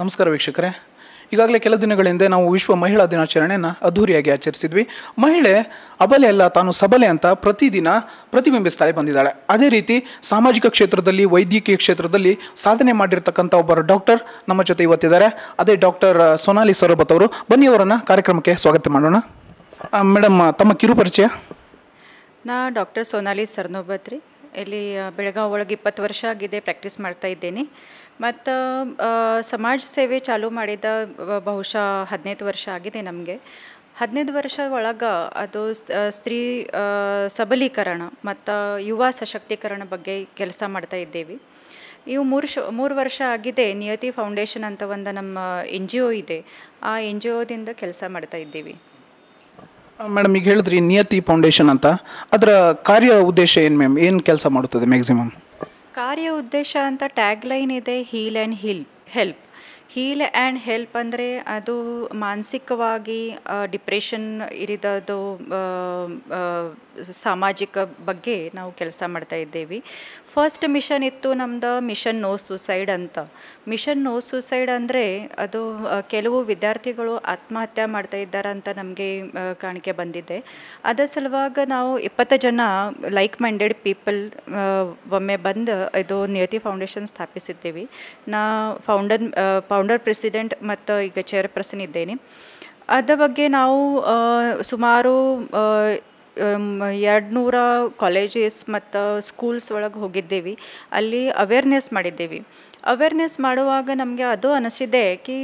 ನಮಸ್ಕಾರ ವೀಕ್ಷಕರೇ. ಈಗಾಗಲೇ ಕೆಲ ದಿನಗಳ ಹಿಂದೆ ನಾವು ವಿಶ್ವ ಮಹಿಳಾ ದಿನಾಚರಣೆಯನ್ನು ಅದ್ಧೂರಿಯಾಗಿ ಆಚರಿಸಿದ್ವಿ. ಮಹಿಳೆ ಅಬಲೆ ಅಲ್ಲ, ತಾನು ಸಬಲೆ ಅಂತ ಪ್ರತಿದಿನ ಪ್ರತಿಬಿಂಬಿಸ್ತಾಳೆ ಬಂದಿದ್ದಾಳೆ. ಅದೇ ರೀತಿ ಸಾಮಾಜಿಕ ಕ್ಷೇತ್ರದಲ್ಲಿ, ವೈದ್ಯಕೀಯ ಕ್ಷೇತ್ರದಲ್ಲಿ ಸಾಧನೆ ಮಾಡಿರ್ತಕ್ಕಂಥ ಒಬ್ಬರು ಡಾಕ್ಟರ್ ನಮ್ಮ ಜೊತೆ ಇವತ್ತಿದ್ದಾರೆ. ಅದೇ ಡಾಕ್ಟರ್ ಸೋನಾಲಿ ಸೊರಬತ್ ಅವರು. ಬನ್ನಿ, ಅವರನ್ನು ಕಾರ್ಯಕ್ರಮಕ್ಕೆ ಸ್ವಾಗತ ಮಾಡೋಣ. ಮೇಡಮ್, ತಮ್ಮ ಕಿರು ಪರಿಚಯ. ನಾ ಡಾಕ್ಟರ್ ಸೋನಾಲಿ ಸರ್ನೋಬತ್ ರೀ. ಇಲ್ಲಿ ಬೆಳಗಾವಿ ಒಳಗೆ 20 ವರ್ಷ ಆಗಿದೆ ಪ್ರಾಕ್ಟೀಸ್ ಮಾಡ್ತಾ ಇದ್ದೀನಿ. ಮತ್ತು ಸಮಾಜ ಸೇವೆ ಚಾಲೂ ಮಾಡಿದ ಬಹುಶಃ 15 ವರ್ಷ ಆಗಿದೆ ನಮಗೆ. 15 ವರ್ಷ ಒಳಗೆ ಅದು ಸ್ತ್ರೀ ಸಬಲೀಕರಣ ಮತ್ತು ಯುವ ಸಶಕ್ತೀಕರಣ ಬಗ್ಗೆ ಕೆಲಸ ಮಾಡ್ತಾ ಇದ್ದೇವೆ. ಇವು 3 ವರ್ಷ ಆಗಿದೆ. ನಿಯತಿ ಫೌಂಡೇಶನ್ ಅಂತ ಒಂದು ನಮ್ಮ NGO ಇದೆ. ಆ NGOದಿಂದ ಕೆಲಸ ಮಾಡ್ತಾ ಇದ್ದೀವಿ. ಮೇಡಮ್, ಈಗ ಹೇಳಿದ್ರಿ ನಿಯತಿ ಫೌಂಡೇಶನ್ ಅಂತ, ಅದರ ಕಾರ್ಯ ಉದ್ದೇಶ ಏನು ಮ್ಯಾಮ್? ಏನು ಕೆಲಸ ಮಾಡುತ್ತದೆ ಮ್ಯಾಕ್ಸಿಮಮ್? ಕಾರ್ಯ ಉದ್ದೇಶ ಅಂತ ಟ್ಯಾಗ್ಲೈನ್ ಇದೆ, heal and help. Heal and help ಅಂದರೆ ಅದು ಮಾನಸಿಕವಾಗಿ ಡಿಪ್ರೆಷನ್ ಇರಿದದು ಸಾಮಾಜಿಕ ಬಗ್ಗೆ ನಾವು ಕೆಲಸ ಮಾಡ್ತಾ ಇದ್ದೇವೆ. ಫಸ್ಟ್ ಮಿಷನ್ ಇತ್ತು ನಮ್ಮದು ಮಿಷನ್ ನೋ ಸೂಸೈಡ್ ಅಂತ. ಮಿಷನ್ ನೋ ಸೂಸೈಡ್ ಅಂದರೆ ಅದು ಕೆಲವು ವಿದ್ಯಾರ್ಥಿಗಳು ಆತ್ಮಹತ್ಯೆ ಮಾಡ್ತಾ ಇದ್ದಾರೆ ಅಂತ ನಮಗೆ ಕಾಣಿಕೆ ಬಂದಿದೆ. ಅದರ ಸಲುವಾಗಿ ನಾವು 20 ಜನ ಲೈಕ್ ಮೈಂಡೆಡ್ ಪೀಪಲ್ ಒಮ್ಮೆ ಬಂದು ಇದು ನಿಯತಿ ಫೌಂಡೇಶನ್ ಸ್ಥಾಪಿಸಿದ್ದೀವಿ. ನಾ ಫೌಂಡರ್ ಪ್ರೆಸಿಡೆಂಟ್ ಮತ್ತು ಈಗ ಚೇರ್ಪರ್ಸನ್ ಇದ್ದೇನೆ. ಅದರ ಬಗ್ಗೆ ನಾವು ಸುಮಾರು 200 ಕಾಲೇಜಸ್ ಮತ್ತು ಸ್ಕೂಲ್ಸ್ ಒಳಗೆ ಹೋಗಿದ್ದೇವೆ. ಅಲ್ಲಿ ಅವೇರ್ನೆಸ್ ಮಾಡಿದ್ದೇವೆ. ಅವೇರ್ನೆಸ್ ಮಾಡುವಾಗ ನಮಗೆ ಅದು ಅನಿಸಿದೆ ಕಿ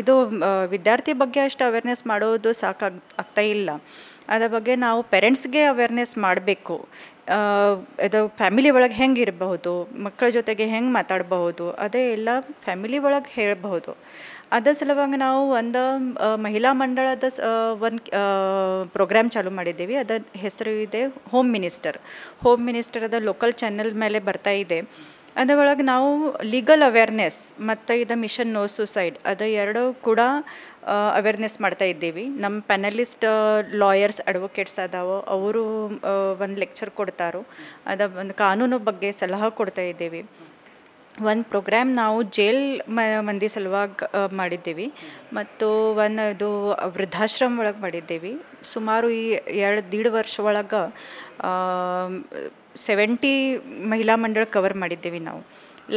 ಇದು ವಿದ್ಯಾರ್ಥಿ ಬಗ್ಗೆ ಅಷ್ಟು ಅವೇರ್ನೆಸ್ ಮಾಡೋದು ಆಗ್ತಾ ಇಲ್ಲ. ಅದರ ಬಗ್ಗೆ ನಾವು ಪೇರೆಂಟ್ಸ್ಗೆ ಅವೇರ್ನೆಸ್ ಮಾಡಬೇಕು. ಇದು ಫ್ಯಾಮಿಲಿ ಒಳಗೆ ಹೆಂಗೆ ಇರಬಹುದು, ಮಕ್ಕಳ ಜೊತೆಗೆ ಹೆಂಗೆ ಮಾತಾಡಬಹುದು, ಅದೇ ಎಲ್ಲ ಫ್ಯಾಮಿಲಿ ಒಳಗೆ ಹೇಳಬಹುದು. ಅದರ ಸಲುವಾಗಿ ನಾವು ಒಂದು ಮಹಿಳಾ ಮಂಡಳದ ಒಂದು ಪ್ರೋಗ್ರಾಮ್ ಚಾಲೂ ಮಾಡಿದ್ದೀವಿ. ಅದರ ಹೆಸರು ಇದೆ ಹೋಮ್ ಮಿನಿಸ್ಟರ್. ಅದು ಲೋಕಲ್ ಚಾನೆಲ್ ಮೇಲೆ ಬರ್ತಾ ಇದೆ. ಅದರೊಳಗೆ ನಾವು ಲೀಗಲ್ ಅವೇರ್ನೆಸ್ ಮತ್ತು ಇದು ಮಿಷನ್ ನೋ ಸೂಸೈಡ್ ಅದು ಎರಡೂ ಕೂಡ ಅವೇರ್ನೆಸ್ ಮಾಡ್ತಾ ಇದ್ದೀವಿ. ನಮ್ಮ ಪ್ಯಾನಲಿಸ್ಟ್ ಲಾಯರ್ಸ್, ಅಡ್ವೊಕೇಟ್ಸ್ ಅದಾವೋ, ಅವರು ಒಂದು ಲೆಕ್ಚರ್ ಕೊಡ್ತಾರೋ. ಒಂದು ಕಾನೂನು ಬಗ್ಗೆ ಸಲಹೆ ಕೊಡ್ತಾ ಇದ್ದೀವಿ. ಒಂದು ಪ್ರೋಗ್ರಾಮ್ ನಾವು ಜೈಲ್ ಮಂದಿ ಸಲುವಾಗಿ ಮಾಡಿದ್ದೀವಿ ಮತ್ತು ಇದು ವೃದ್ಧಾಶ್ರಮ ಒಳಗೆ ಮಾಡಿದ್ದೀವಿ. ಸುಮಾರು ಈ 1.5 ವರ್ಷ ಒಳಗೆ 70 ಮಹಿಳಾ ಮಂಡಳ ಕವರ್ ಮಾಡಿದ್ದೀವಿ ನಾವು.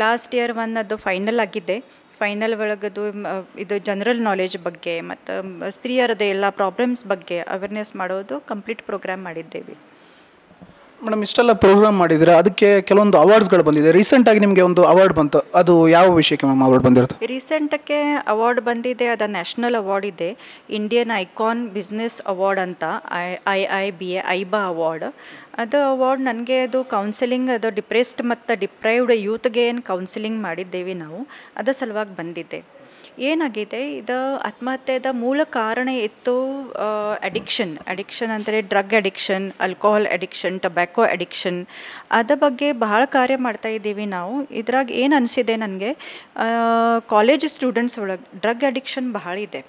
ಲಾಸ್ಟ್ ಇಯರ್ ಅದು ಫೈನಲ್ ಆಗಿದೆ. ಫೈನಲ್ ಒಳಗದು ಇದು ಜನರಲ್ ನಾಲೆಜ್ ಬಗ್ಗೆ ಮತ್ತು ಸ್ತ್ರೀಯರದೇ ಎಲ್ಲ ಪ್ರಾಬ್ಲಮ್ಸ್ ಬಗ್ಗೆ ಅವೇರ್ನೆಸ್ ಮಾಡೋದು ಕಂಪ್ಲೀಟ್ ಪ್ರೋಗ್ರಾಮ್ ಮಾಡಿದ್ದೇವೆ. ಮೇಡಮ್, ಇಷ್ಟೆಲ್ಲ ಪ್ರೋಗ್ರಾಮ್ ಮಾಡಿದರೆ ಅದಕ್ಕೆ ಕೆಲವೊಂದು ಅವಾರ್ಡ್ಸ್ಗಳು ಬಂದಿದೆ. ರೀಸೆಂಟಾಗಿ ನಿಮಗೆ ಒಂದು ಅವಾರ್ಡ್ ಬಂತು, ಅದು ಯಾವ ವಿಷಯಕ್ಕೆ ಮ್ಯಾಮ್ ಅವಾರ್ಡ್ ಬಂದಿರುತ್ತೆ? ರೀಸೆಂಟಕ್ಕೆ ಅವಾರ್ಡ್ ಬಂದಿದೆ, ಅದು ನ್ಯಾಷನಲ್ ಅವಾರ್ಡ್ ಇದೆ, ಇಂಡಿಯನ್ ಐಕಾನ್ ಬಿಸ್ನೆಸ್ ಅವಾರ್ಡ್ ಅಂತ, IIBA ಐಬಾ ಅವಾರ್ಡ್. ಅದು ಅವಾರ್ಡ್ ನನಗೆ ಅದು ಕೌನ್ಸಿಲಿಂಗ್, ಅದು ಡಿಪ್ರೆಸ್ಡ್ ಮತ್ತು ಡಿಪ್ರೈವ್ಡ್ ಯೂತ್ಗೆ ಏನು ಕೌನ್ಸಿಲಿಂಗ್ ಮಾಡಿದ್ದೇವೆ ನಾವು, ಅದರ ಸಲುವಾಗಿ ಬಂದಿದೆ. ಏನಾಗಿದೆ, ಇದು ಆತ್ಮಹತ್ಯೆದ ಮೂಲ ಕಾರಣ ಇತ್ತು ಅಡಿಕ್ಷನ್ ಅಂದರೆ drug addiction, alcohol addiction, tobacco addiction. ಅದ್ರ ಬಗ್ಗೆ ಬಹಳ ಕಾರ್ಯ ಮಾಡ್ತಾ ಇದ್ದೀವಿ ನಾವು. ಇದ್ರಾಗ ಏನು ಅನಿಸಿದೆ ನನಗೆ, ಕಾಲೇಜ್ ಸ್ಟೂಡೆಂಟ್ಸ್ ಒಳಗೆ ಡ್ರಗ್ ಅಡಿಕ್ಷನ್ ಬಹಳ ಇದೆ.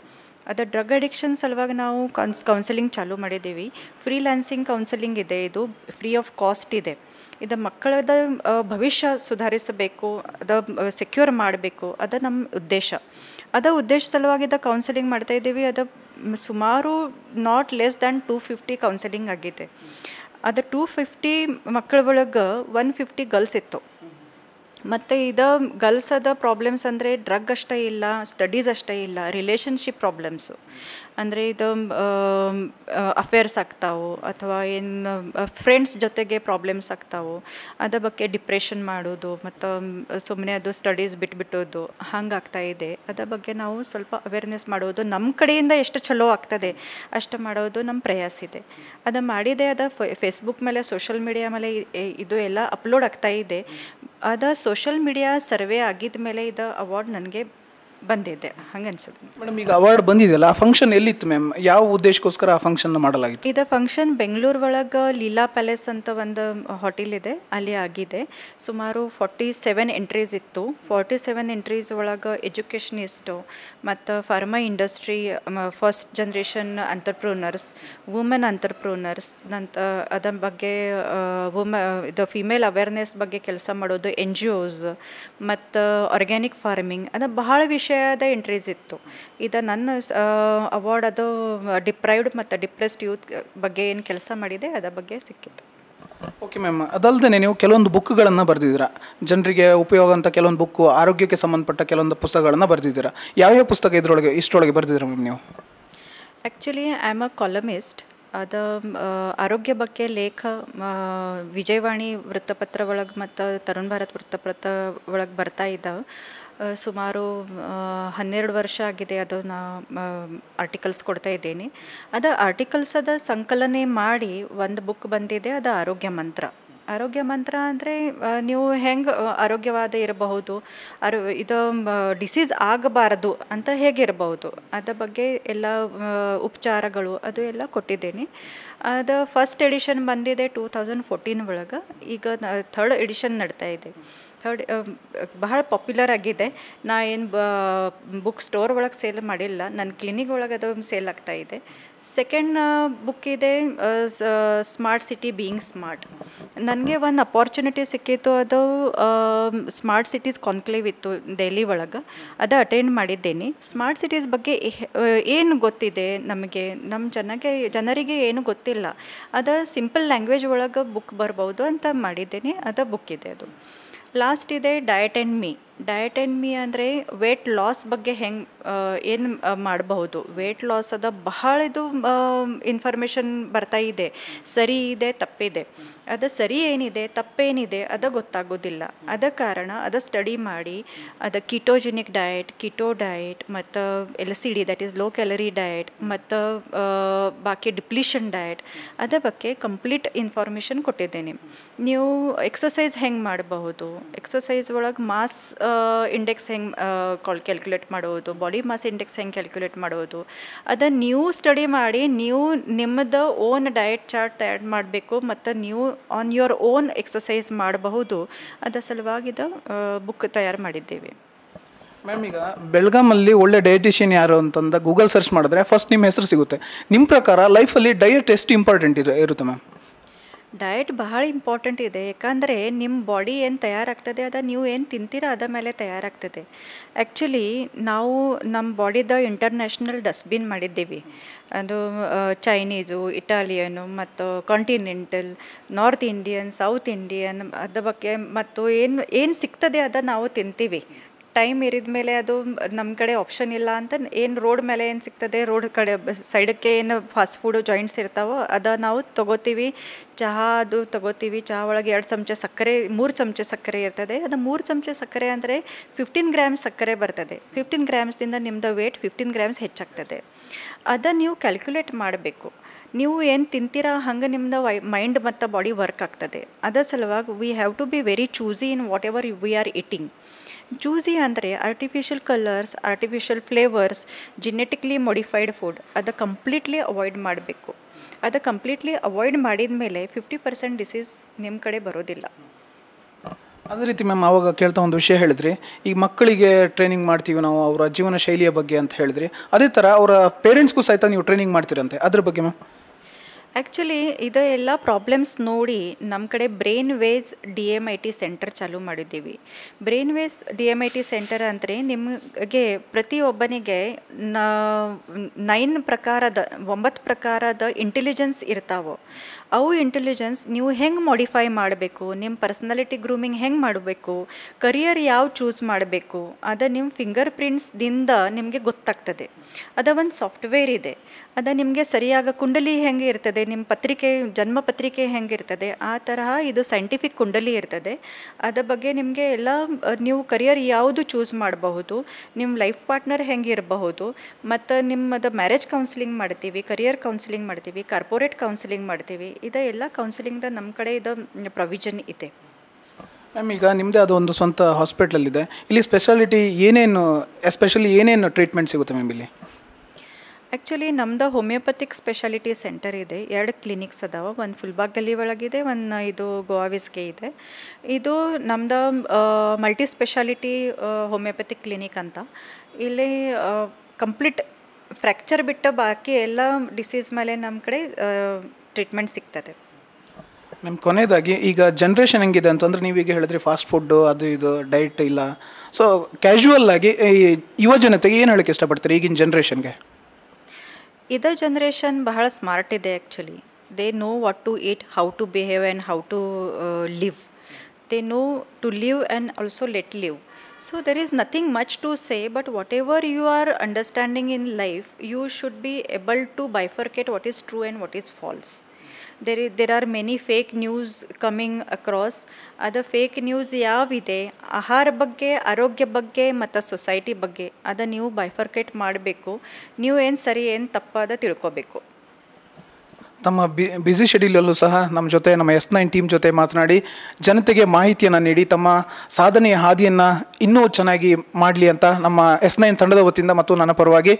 ಅದು ಡ್ರಗ್ ಅಡಿಕ್ಷನ್ ಸಲುವಾಗಿ ನಾವು ಕೌನ್ಸಿಲಿಂಗ್ ಚಾಲೂ ಮಾಡಿದ್ದೀವಿ. ಫ್ರೀಲ್ಯಾನ್ಸಿಂಗ್ ಕೌನ್ಸಿಲಿಂಗ್ ಇದೆ, ಇದು ಫ್ರೀ ಆಫ್ ಕಾಸ್ಟ್ ಇದೆ. ಇದು ಮಕ್ಕಳದ ಭವಿಷ್ಯ ಸುಧಾರಿಸಬೇಕು, ಅದು ಸೆಕ್ಯೂರ್ ಮಾಡಬೇಕು, ಅದು ನಮ್ಮ ಉದ್ದೇಶ. ಉದ್ದೇಶ ಸಲುವಾಗಿ ಕೌನ್ಸಿಲಿಂಗ್ ಮಾಡ್ತಾ ಇದ್ದೀವಿ. ಅದು ಸುಮಾರು ನಾಟ್ ಲೆಸ್ ದ್ಯಾನ್ 250 ಕೌನ್ಸಿಲಿಂಗ್ ಆಗಿದೆ. ಅದು 250 ಮಕ್ಕಳ ಒಳಗೆ 150 ಗರ್ಲ್ಸ್ ಇತ್ತು. ಮತ್ತು ಗರ್ಲ್ಸ್ ಪ್ರಾಬ್ಲಮ್ಸ್ ಅಂದರೆ ಡ್ರಗ್ ಅಷ್ಟೇ ಇಲ್ಲ, ಸ್ಟಡೀಸ್ ಅಷ್ಟೇ ಇಲ್ಲ, ರಿಲೇಷನ್ಶಿಪ್ ಪ್ರಾಬ್ಲಮ್ಸು ಅಂದರೆ ಅಫೇರ್ಸ್ ಆಗ್ತಾವೆ ಅಥವಾ ಏನು ಫ್ರೆಂಡ್ಸ್ ಜೊತೆಗೆ ಪ್ರಾಬ್ಲಮ್ಸ್ ಆಗ್ತಾವೆ. ಅದ್ರ ಬಗ್ಗೆ ಡಿಪ್ರೆಷನ್ ಮಾಡೋದು ಮತ್ತು ಸುಮ್ಮನೆ ಅದು ಸ್ಟಡೀಸ್ ಬಿಟ್ಬಿಟ್ಟೋದು ಹಂಗೆ ಆಗ್ತಾಯಿದೆ. ಅದ್ರ ಬಗ್ಗೆ ನಾವು ಸ್ವಲ್ಪ ಅವೇರ್ನೆಸ್ ಮಾಡೋದು, ನಮ್ಮ ಕಡೆಯಿಂದ ಎಷ್ಟು ಚಲೋ ಆಗ್ತದೆ ಅಷ್ಟು ಮಾಡೋದು ನಮ್ಮ ಪ್ರಯಾಸ ಇದೆ. ಅದು ಮಾಡಿದೆ. ಫೇಸ್ಬುಕ್ ಮೇಲೆ, ಸೋಷಲ್ ಮೀಡಿಯಾ ಮೇಲೆ ಇದು ಎಲ್ಲ ಅಪ್ಲೋಡ್ ಆಗ್ತಾ ಇದೆ. ಸೋಷಲ್ ಮೀಡಿಯಾ ಸರ್ವೆ ಆಗಿದ ಮೇಲೆ ಅವಾರ್ಡ್ ನನಗೆ ಬಂದಿದೆ, ಹಂಗೆ ಅನ್ಸುತ್ತೆ. ಮೇಡಮ್, ಈಗ ಅವಾರ್ಡ್ ಬಂದಿದೆಯಲ್ಲ, ಆ ಫಂಕ್ಷನ್ ಎಲ್ಲಿತ್ತು ಮ್ಯಾಮ್? ಯಾವ ಉದ್ದೇಶಕ್ಕೋಸ್ಕರ ಆ ಫಂಕ್ಷನ್ ಮಾಡಲಾಗಿತ್ತು? ಇದು ಫಂಕ್ಷನ್ ಬೆಂಗಳೂರು ಒಳಗೆ ಲೀಲಾ ಪ್ಯಾಲೇಸ್ ಅಂತ ಒಂದು ಹೋಟೆಲ್ ಇದೆ, ಅಲ್ಲಿ ಆಗಿದೆ. ಸುಮಾರು 47 ಎಂಟ್ರೀಸ್ ಇತ್ತು. 47 ಎಂಟ್ರೀಸ್ ಒಳಗೆ ಎಜುಕೇಷನಿಸ್ಟು ಮತ್ತು pharma industry, first generation entrepreneurs, women entrepreneurs, ಅದರ ಬಗ್ಗೆ ಇದು ಫಿಮೇಲ್ ಅವೇರ್ನೆಸ್ ಬಗ್ಗೆ ಕೆಲಸ ಮಾಡೋದು NGOs ಮತ್ತು ಆರ್ಗ್ಯಾನಿಕ್ ಫಾರ್ಮಿಂಗ್, ಅದು ಬಹಳ ವಿಷಯ ವಿಷಯದ ಎಂಟ್ರೀಸ್ ಇತ್ತು. ಇದು ನನ್ನ ಅವಾರ್ಡ್ ಅದು ಡಿಪ್ರೈವ್ಡ್ ಮತ್ತು ಡಿಪ್ರೆಸ್ಡ್ ಯೂತ್ ಬಗ್ಗೆ ಏನು ಕೆಲಸ ಮಾಡಿದೆ ಅದರ ಬಗ್ಗೆ ಸಿಕ್ಕಿತ್ತು. ಓಕೆ ಮ್ಯಾಮ್, ಅದಲ್ಲದೆ ನೀವು ಕೆಲವೊಂದು ಬುಕ್ಗಳನ್ನು ಬರೆದಿದ್ದೀರಾ, ಜನರಿಗೆ ಉಪಯೋಗ ಅಂತ ಕೆಲವೊಂದು ಬುಕ್ಕು, ಆರೋಗ್ಯಕ್ಕೆ ಸಂಬಂಧಪಟ್ಟ ಕೆಲವೊಂದು ಪುಸ್ತಕಗಳನ್ನು ಬರೆದಿದ್ದೀರಾ. ಯಾವ್ಯಾವ ಪುಸ್ತಕ ಇಷ್ಟರೊಳಗೆ ಬರೆದಿದ್ದೀರಾ ಮ್ಯಾಮ್ ನೀವು? Actually I am a columnist. ಅದು ಆರೋಗ್ಯ ಬಗ್ಗೆ ಲೇಖ ವಿಜಯವಾಣಿ ವೃತ್ತಪತ್ರ ಒಳಗೆ ಮತ್ತು ತರುಣ್ ಭಾರತ್ ವೃತ್ತಪತ್ರ ಒಳಗೆ ಬರ್ತಾ ಇದ್ದಾವೆ. ಸುಮಾರು 12 ವರ್ಷ ಆಗಿದೆ ಅದು ನಾ ಆರ್ಟಿಕಲ್ಸ್ ಕೊಡ್ತಾ ಇದ್ದೀನಿ. ಅದು ಆರ್ಟಿಕಲ್ಸದ ಸಂಕಲನೆ ಮಾಡಿ ಒಂದು ಬುಕ್ ಬಂದಿದೆ, ಅದು ಆರೋಗ್ಯ ಮಂತ್ರ. ಆರೋಗ್ಯ ಮಂತ್ರ ಅಂದರೆ ನೀವು ಹೆಂಗೆ ಆರೋಗ್ಯವಾದ ಇರಬಹುದು, ಇದು ಡಿಸೀಸ್ ಆಗಬಾರದು ಅಂತ ಹೇಗಿರಬಹುದು ಅದರ ಬಗ್ಗೆ ಎಲ್ಲ ಉಪಚಾರಗಳು ಅದು ಎಲ್ಲ ಕೊಟ್ಟಿದ್ದೀನಿ. ಅದು ಫಸ್ಟ್ ಎಡಿಷನ್ ಬಂದಿದೆ 2014 ಒಳಗೆ. ಈಗ 3rd ಎಡಿಷನ್ ನಡ್ತಾ ಇದೆ. ಬಹಳ ಪಾಪ್ಯುಲರ್ ಆಗಿದೆ. ನಾ ಏನು ಬುಕ್ ಸ್ಟೋರ್ ಒಳಗೆ ಸೇಲ್ ಮಾಡಿಲ್ಲ, ನನ್ನ ಕ್ಲಿನಿಕ್ ಒಳಗೆ ಅದು ಸೇಲ್ ಆಗ್ತಾ ಇದೆ. ಸೆಕೆಂಡ್ ಬುಕ್ ಇದೆ ಸ್ಮಾರ್ಟ್ ಸಿಟಿ ಬೀಯಿಂಗ್ ಸ್ಮಾರ್ಟ್. ನನಗೆ ಒಂದು ಅಪಾರ್ಚುನಿಟಿ ಸಿಕ್ಕಿತ್ತು, ಅದು ಸ್ಮಾರ್ಟ್ ಸಿಟೀಸ್ ಕಾನ್ಕ್ಲೇವ್ ಇತ್ತು ಡೆಲ್ಲಿ ಒಳಗೆ, ಅದು ಅಟೆಂಡ್ ಮಾಡಿದ್ದೇನೆ. ಸ್ಮಾರ್ಟ್ ಸಿಟೀಸ್ ಬಗ್ಗೆ ಏನು ಗೊತ್ತಿದೆ ನಮಗೆ, ನಮ್ಮ ಜನರಿಗೆ ಏನು ಗೊತ್ತಿಲ್ಲ, ಅದು ಸಿಂಪಲ್ ಲ್ಯಾಂಗ್ವೇಜ್ ಒಳಗೆ ಬುಕ್ ಬರ್ಬೋದು ಅಂತ ಮಾಡಿದ್ದೇನೆ. ಅದು ಬುಕ್ ಇದೆ. ಅದು ಲಾಸ್ಟ್ ಇದೆ ಡಯಟ್ ಆ್ಯಂಡ್ ಮೀ ಅಂದರೆ ವೇಟ್ ಲಾಸ್ ಬಗ್ಗೆ ಹೆಂಗೆ ಏನು ಮಾಡಬಹುದು. ವೇಟ್ ಲಾಸ್ ಅದ ಬಹಳ ಇದು ಇನ್ಫಾರ್ಮೇಷನ್ ಬರ್ತಾ ಇದೆ, ಸರಿ ಇದೆ ತಪ್ಪಿದೆ. ಅದು ಸರಿ ಏನಿದೆ ತಪ್ಪೇನಿದೆ ಅದು ಗೊತ್ತಾಗೋದಿಲ್ಲ. ಅದ ಕಾರಣ ಅದು ಸ್ಟಡಿ ಮಾಡಿ ಅದು ಕಿಟೋಜೆನಿಕ್ ಡಯಟ್, ಕಿಟೋ ಡಯಟ್ ಮತ್ತು LCD that is low calorie diet ಮತ್ತು ಬಾಕಿ ಡಿಪ್ಲಿಷನ್ ಡಯಟ್ ಅದ ಬಗ್ಗೆ ಕಂಪ್ಲೀಟ್ ಇನ್ಫಾರ್ಮೇಷನ್ ಕೊಟ್ಟಿದ್ದೇನೆ. ನೀವು ಎಕ್ಸಸೈಸ್ ಹೆಂಗೆ ಮಾಡಬಹುದು, ಎಕ್ಸಸೈಸ್ ಒಳಗೆ ಮಾಸ್ ಇಂಡೆಕ್ಸ್ ಹೆಂಗೆ ಕ್ಯಾಲ್ಕುಲೇಟ್ ಮಾಡೋದು, ಬಾಡಿ ಮಾಸ್ ಇಂಡೆಕ್ಸ್ ಹೆಂಗೆ ಕ್ಯಾಲ್ಕುಲೇಟ್ ಮಾಡೋದು, ಅದನ್ನು ನೀವು ಸ್ಟಡಿ ಮಾಡಿ ನೀವು ನಿಮ್ಮದು ಓನ್ ಡಯಟ್ ಚಾರ್ಟ್ ತಯಾರು ಮಾಡಬೇಕು ಮತ್ತು ನೀವು ಆನ್ ಯುವರ್ ಓನ್ ಎಕ್ಸಸೈಸ್ ಮಾಡಬಹುದು. ಅದರ ಸಲುವಾಗಿದ ಬುಕ್ ತಯಾರು ಮಾಡಿದ್ದೇವೆ. ಮ್ಯಾಮ್, ಈಗ ಬೆಳಗಾಮಲ್ಲಿ ಒಳ್ಳೆ ಡಯಟಿಷಿಯನ್ ಯಾರು ಅಂತಂದ ಗೂಗಲ್ ಸರ್ಚ್ ಮಾಡಿದ್ರೆ ಫಸ್ಟ್ ನಿಮ್ಮ ಹೆಸರು ಸಿಗುತ್ತೆ. ನಿಮ್ಮ ಪ್ರಕಾರ ಲೈಫಲ್ಲಿ ಡಯಟ್ ಎಷ್ಟು ಇಂಪಾರ್ಟೆಂಟ್ ಇರುತ್ತೆ ಮ್ಯಾಮ್? ಡಯಟ್ ಬಹಳ ಇಂಪಾರ್ಟೆಂಟ್ ಇದೆ. ಯಾಕಂದರೆ ನಿಮ್ಮ ಬಾಡಿ ಏನು ತಯಾರಾಗ್ತದೆ ಅದು ನೀವು ಏನು ತಿಂತೀರ ಅದ ಮೇಲೆ ತಯಾರಾಗ್ತದೆ. ಆ್ಯಕ್ಚುಲಿ ನಾವು ನಮ್ಮ ಬಾಡಿದ ಇಂಟರ್ನ್ಯಾಷನಲ್ ಡಸ್ಟ್ಬಿನ್ ಮಾಡಿದ್ದೀವಿ. ಅದು ಚೈನೀಸು, ಇಟಾಲಿಯನು ಮತ್ತು continental, north Indian, south Indian ಅದ ಬಗ್ಗೆ ಮತ್ತು ಏನು ಸಿಗ್ತದೆ ಅದನ್ನು ನಾವು ತಿಂತೀವಿ. ಟೈಮ್ ಇರಿದ ಮೇಲೆ ಅದು ನಮ್ಮ ಕಡೆ ಆಪ್ಷನ್ ಇಲ್ಲ ಅಂತ ಏನು ರೋಡ್ ಮೇಲೆ ಏನು ಸಿಗ್ತದೆ, ರೋಡ್ ಕಡೆ ಸೈಡಕ್ಕೆ ಏನು ಫಾಸ್ಟ್ ಫುಡ್ ಜಾಯಿಂಟ್ಸ್ ಇರ್ತಾವೋ ಅದು ನಾವು ತೊಗೋತೀವಿ. ಚಹಾ ಅದು ತೊಗೋತೀವಿ. ಚಹಾ ಒಳಗೆ 2 ಚಮಚ ಸಕ್ಕರೆ, 3 ಚಮಚ ಸಕ್ಕರೆ ಇರ್ತದೆ. ಅದು 3 ಚಮಚ ಸಕ್ಕರೆ ಅಂದರೆ 15 ಗ್ರಾಮ್ಸ್ ಸಕ್ಕರೆ ಬರ್ತದೆ. 15 ಗ್ರಾಮ್ಸ್ದಿಂದ ನಿಮ್ಮದು ವೇಟ್ 15 ಗ್ರಾಮ್ಸ್ ಹೆಚ್ಚಾಗ್ತದೆ. ಅದನ್ನು ನೀವು ಕ್ಯಾಲ್ಕುಲೇಟ್ ಮಾಡಬೇಕು. ನೀವು ಏನು ತಿಂತೀರಾ ಹಂಗೆ ನಿಮ್ಮದು ಮೈಂಡ್ ಮತ್ತು ಬಾಡಿ ವರ್ಕ್ ಆಗ್ತದೆ. ಅದರ ಸಲುವಾಗಿ we have to be very choosy in whatever we are eating. Choosy ಅಂದರೆ artificial colours, artificial flavours, genetically modified food ಅದು ಕಂಪ್ಲೀಟ್ಲಿ ಅವಾಯ್ಡ್ ಮಾಡಬೇಕು. ಅದು ಕಂಪ್ಲೀಟ್ಲಿ ಅವಾಯ್ಡ್ ಮಾಡಿದ ಮೇಲೆ 50% ಡಿಸೀಸ್ ನಿಮ್ಮ ಕಡೆ ಬರೋದಿಲ್ಲ. ಅದೇ ರೀತಿ ಮ್ಯಾಮ್, ಆವಾಗ ಕೇಳ್ತಾ ಒಂದು ವಿಷಯ ಹೇಳಿದ್ರಿ, ಈಗ ಮಕ್ಕಳಿಗೆ ಟ್ರೈನಿಂಗ್ ಮಾಡ್ತೀವಿ ನಾವು ಅವರ ಜೀವನ ಶೈಲಿಯ ಬಗ್ಗೆ ಅಂತ ಹೇಳಿದ್ರಿ. ಅದೇ ಥರ ಅವರ ಪೇರೆಂಟ್ಸ್ಗೂ ಸಹಿತ ನೀವು ಟ್ರೈನಿಂಗ್ ಮಾಡ್ತೀರಂತೆ, ಅದ್ರ ಬಗ್ಗೆ ಮ್ಯಾಮ್? ಆ್ಯಕ್ಚುಲಿ ಇದು ಎಲ್ಲ ಪ್ರಾಬ್ಲಮ್ಸ್ ನೋಡಿ ನಮ್ಮ ಕಡೆ ಬ್ರೈನ್ ವೇಸ್ DMIT ಸೆಂಟರ್ ಚಾಲೂ ಮಾಡಿದ್ದೀವಿ. ಬ್ರೈನ್ ವೇಸ್ DMIT ಸೆಂಟರ್ ಅಂದರೆ ನಿಮಗೆ ಪ್ರತಿಯೊಬ್ಬನಿಗೆ 9 ಪ್ರಕಾರದ ಇಂಟೆಲಿಜೆನ್ಸ್ ಇರ್ತಾವೆ. ಅವು ಇಂಟೆಲಿಜೆನ್ಸ್ ನೀವು ಹೆಂಗೆ ಮಾಡಿಫೈ ಮಾಡಬೇಕು, ನಿಮ್ಮ ಪರ್ಸ್ನಾಲಿಟಿ ಗ್ರೂಮಿಂಗ್ ಹೆಂಗೆ ಮಾಡಬೇಕು, ಕರಿಯರ್ ಯಾವ ಚೂಸ್ ಮಾಡಬೇಕು, ಅದು ನಿಮ್ಮ ಫಿಂಗರ್ ಪ್ರಿಂಟ್ಸ್ದಿಂದ ನಿಮಗೆ ಗೊತ್ತಾಗ್ತದೆ. ಅದು ಒಂದು ಸಾಫ್ಟ್ವೇರ್ ಇದೆ. ಅದು ನಿಮಗೆ ಸರಿಯಾದ ಕುಂಡಲಿ ಹೆಂಗೆ ಇರ್ತದೆ, ನಿಮ್ಮ ಜನ್ಮ ಪತ್ರಿಕೆ ಹೆಂಗಿರ್ತದೆ ಆ ತರಹ ಇದು ಸೈಂಟಿಫಿಕ್ ಕುಂಡಲಿ ಇರ್ತದೆ. ಅದರ ಬಗ್ಗೆ ನಿಮಗೆ ಎಲ್ಲ ನೀವು ಕರಿಯರ್ ಯಾವುದು ಚೂಸ್ ಮಾಡಬಹುದು, ನಿಮ್ಮ ಲೈಫ್ ಪಾರ್ಟ್ನರ್ ಹೆಂಗೆ ಇರಬಹುದು, ಮತ್ತು ನಿಮ್ಮದು ಮ್ಯಾರೇಜ್ ಕೌನ್ಸಿಲಿಂಗ್ ಮಾಡ್ತೀವಿ, ಕರಿಯರ್ ಕೌನ್ಸಿಲಿಂಗ್ ಮಾಡ್ತೀವಿ, ಕಾರ್ಪೊರೇಟ್ ಕೌನ್ಸಿಲಿಂಗ್ ಮಾಡ್ತೀವಿ. ಇದೆಲ್ಲ ಕೌನ್ಸಿಲಿಂಗ್ದ ನಮ್ಮ ಕಡೆ ಇದು ಪ್ರೊವಿಷನ್ ಇದೆ. ಮ್ಯಾಮ್, ಈಗ ನಿಮ್ಮದೇ ಅದು ಒಂದು ಸ್ವಂತ ಹಾಸ್ಪಿಟ್ಲಲ್ಲಿದೆ. ಇಲ್ಲಿ ಸ್ಪೆಷಾಲಿಟಿ ಎಸ್ಪೆಷಲಿ ಏನೇನು ಟ್ರೀಟ್ಮೆಂಟ್ ಸಿಗುತ್ತೆ ಮ್ಯಾಮ್ ಇಲ್ಲಿ? ಆ್ಯಕ್ಚುಲಿ ನಮ್ಮದು ಹೋಮಿಯೋಪತಿಕ್ ಸ್ಪೆಷಾಲಿಟಿ ಸೆಂಟರ್ ಇದೆ. 2 ಕ್ಲಿನಿಕ್ಸ್ ಅದಾವೆ. ಒಂದು ಫುಲ್ಬಾಗ್ ಗಲ್ಲಿ ಒಳಗಿದೆ, ಒಂದು ಇದು ಗೋವಾವಿಸ್ಗೆ ಇದೆ. ಇದು ನಮ್ಮದು ಮಲ್ಟಿ ಸ್ಪೆಷಾಲಿಟಿ ಹೋಮಿಯೋಪತಿಕ್ ಕ್ಲಿನಿಕ್ ಅಂತ. ಇಲ್ಲಿ ಕಂಪ್ಲೀಟ್ ಫ್ರ್ಯಾಕ್ಚರ್ ಬಿಟ್ಟು ಬಾಕಿ ಎಲ್ಲ ಡಿಸೀಸ್ ಮೇಲೆ ನಮ್ಮ ಕಡೆ ಟ್ರೀಟ್ಮೆಂಟ್ ಸಿಗ್ತದೆ. ಮ್ಯಾಮ್ ಕೊನೆಯದಾಗಿ ಈಗ ಜನ್ರೇಷನ್ ಹೆಂಗಿದೆ ಅಂತಂದರೆ ನೀವೀಗ ಹೇಳಿದ್ರಿ ಫಾಸ್ಟ್ ಫುಡ್ಡು ಅದು ಇದು ಡೈಟ್ ಇಲ್ಲ, ಸೊ ಕ್ಯಾಶುವಲ್ ಆಗಿ ಈ ಯುವ ಜನತೆಗೆ ಏನು ಹೇಳೋಕ್ಕೆ ಇಷ್ಟಪಡ್ತೀರಿ ಈಗಿನ ಜನ್ರೇಷನ್ಗೆ? ಇದರ ಜನ್ರೇಷನ್ ಬಹಳ ಸ್ಮಾರ್ಟ್ ಇದೆ actually. They know what to eat, how to behave and how to live. They know to live and also let live. So there is nothing much to say, but whatever you are understanding in life, you should be able to bifurcate what is true and what is false. There are many fake news coming across. ಅದು fake news ಯಾವಿದೆ, ಆಹಾರ ಬಗ್ಗೆ, ಆರೋಗ್ಯ ಬಗ್ಗೆ ಮತ್ತು society ಬಗ್ಗೆ, ಅದು ನೀವು bifurcate ಮಾಡಬೇಕು. ನೀವು ಏನು ಸರಿ ಏನು ತಪ್ಪಾದ ತಿಳ್ಕೊಬೇಕು. ತಮ್ಮ ಬ್ಯುಸಿ ಶೆಡ್ಯೂಲಲ್ಲೂ ಸಹ ನಮ್ಮ ಜೊತೆ, ನಮ್ಮ S9 ಟೀಮ್ ಜೊತೆ ಮಾತನಾಡಿ ಜನತೆಗೆ ಮಾಹಿತಿಯನ್ನು ನೀಡಿ ತಮ್ಮ ಸಾಧನೆಯ ಹಾದಿಯನ್ನು ಇನ್ನೂ ಚೆನ್ನಾಗಿ ಮಾಡಲಿ ಅಂತ ನಮ್ಮ S9 ತಂಡದ ವತಿಯಿಂದ ಮತ್ತು ನನ್ನ ಪರವಾಗಿ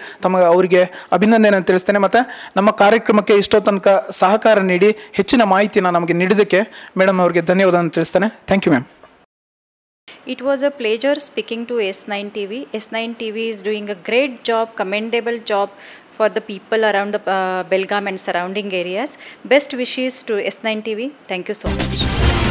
ಅವರಿಗೆ ಅಭಿನಂದನೆಯನ್ನು ತಿಳಿಸ್ತೇನೆ. ಮತ್ತು ನಮ್ಮ ಕಾರ್ಯಕ್ರಮಕ್ಕೆ ಇಷ್ಟೋ ತನಕ ಸಹಕಾರ ನೀಡಿ ಹೆಚ್ಚಿನ ಮಾಹಿತಿಯನ್ನು ನಮಗೆ ನೀಡಿದ್ದಕ್ಕೆ ಮೇಡಮ್ ಅವರಿಗೆ ಧನ್ಯವಾದವನ್ನು ತಿಳಿಸ್ತೇನೆ. Thank you ma'am. It was a pleasure speaking to S9 TV. S9 TV is doing a great job, commendable job for the people around the Belgaum and surrounding areas. Best wishes to S9 TV. Thank you so much.